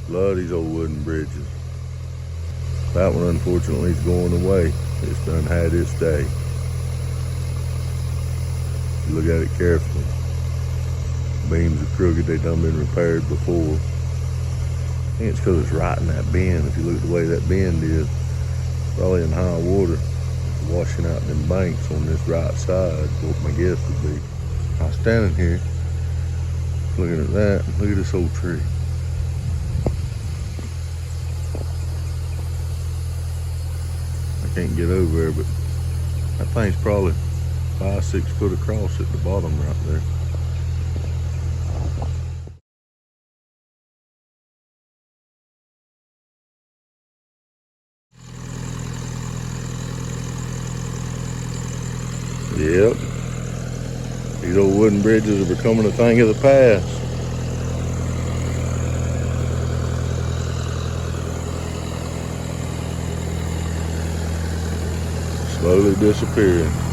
Love these old wooden bridges. That one unfortunately is going away. It's done had its day. Look at it carefully. Beams are crooked, they done been repaired before. I think it's because it's right in that bend. If you look at the way that bend is, probably in high water, washing out them banks on this right side, what my guess would be. I was standing here, looking at that, look at this old tree. I can't get over there, but that thing's probably 5-6 foot across at the bottom right there. Yep. These old wooden bridges are becoming a thing of the past. Slowly disappearing.